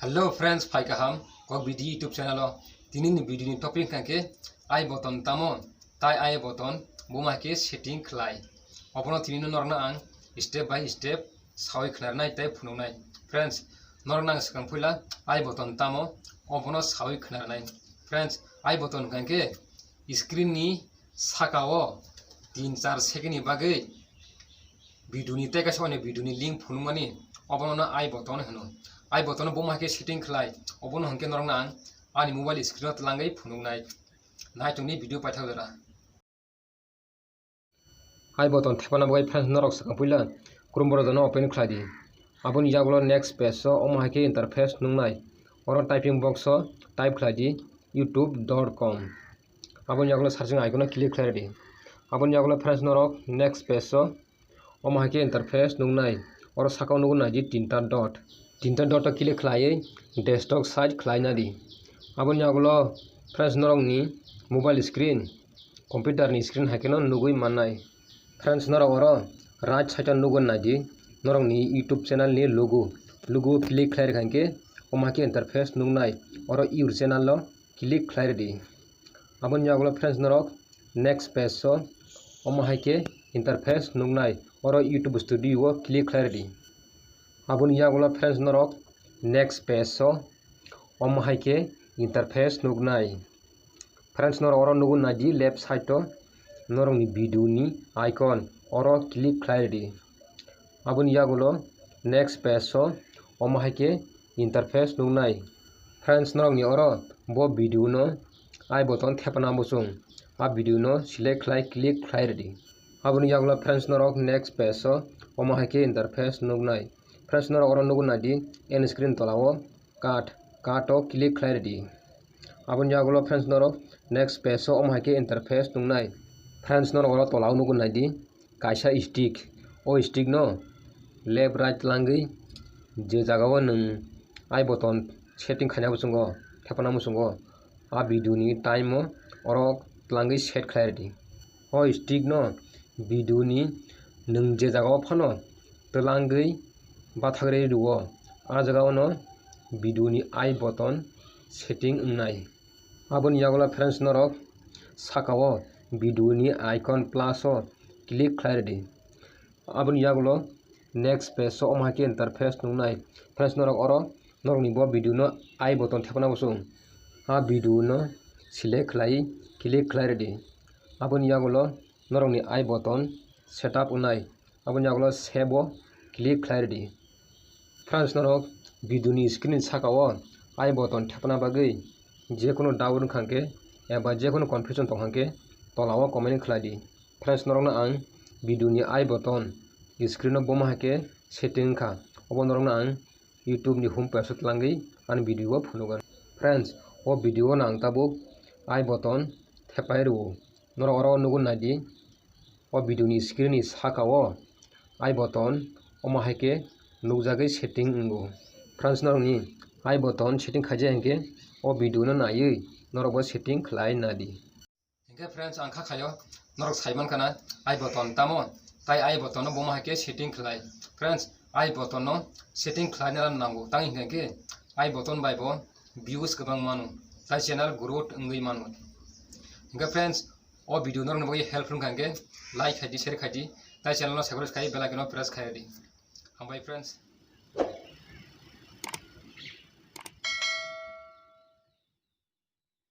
Hello friends, Bahaikhe ham kok BIDHI YouTube channel o tinin video ni topic kanke I button tamo tai I button Bahaikhe setting khlai opono tinin norna ang step by step sawi khnarnai tai phununai friends norna sakang phuila I button tamo opono sawi khnarnai friends I button kanke screen ni sakao 3-4 second ni bagai video ni teka sone video ni link phunumani opono na I button hano I button Bahaikhe setting khlai opono hangke norna ang ani mobile screen ot langai phunungnai nai tungni video paithagdara I button thepana bai friends norok sakang puila kurumboro jano open khladi aboni jagolo next page so Bahaikhe interface nungnai oro typing box o type khladi youtube.com aboni jagolo searching icon o click khladi aboni jagolo friends norok next page so Bahaikhe interface nungnai oro sakao nugna ji tinta dot click khlai desktop side khlai nadi aboni jagolo friends norok ni mobile screen computer ni screen hakeno nugui mannai friends norok oro right side nugon nadi norok ni YouTube channel ni logo click khlai khanke Bahaikhe interface nungnai oro your channel lo click khlai di aboni jagolo friends norok next page so Bahaikhe interface nungnai oro YouTube studio o click khlai di aboni jagolo friends norok next page so Bahaikhe interface nugnai friends norok oro nugun nadi left side to norok ni video ni icon oro click khlai di aboni jagolo next page so Bahaikhe interface nugnai friends norok ni oro bo video no I button thepana busung a video no select khlai click khlai di aboni jagolo friends norok next page so Bahaikhe interface nugnai friends norok oro nugun nadi end screen tolao cut o click khlai di aboni jagolo friends norok next page so Bahaikhe interface nungnai friends norok oro tolao nugun nadi kaisa stick o stick no left right langui je jagao nung I button setting khaina busungo thepana busungo a video ni time o oro langui set khlai di o stick no video ni nung je jagao phano telangui bathagre ruo a jagao no video ni I button setting ungnai aboni jagolo friends norok sakao video ni icon plus o click khlai di aboni jagolo next page so Bahaikhe interface nungnai friends norok oro norok ni bo video no I button thepana busung a video no select khlai click khlai di aboni jagolo norok ni I button setup unai aboni jagolo save o click khlai di friends norok video ni screen sakao I button thepana bagui je kono doubt khangke eba je kono confusion tongkhangke tolao comment khlai di friends norok na ang video ni I button screen o Bahaikhe setting kha obo norok na ang YouTube ni home page langui an video o phunugan friends o video na ang tabuk I button thepai ru norok oro nugun nadi o video ni screen ni sakao I button Bahaikhe nugjagui setting ungo friends norok ni I button setting khaijai hingke o video no naiui norok bo setting khlai nadi hingke friends ang khayo norok saiman kana I button tamo tai I button no Bahaikhe setting khlai friends I button no setting khlaina nango tang hingke I button bai bo views gobang manu tai channel growth ungui manu hingke friends o video norok no help hingke like khaidi share khaidi tai channel no subscribe khai bell icon press khai di hambai friends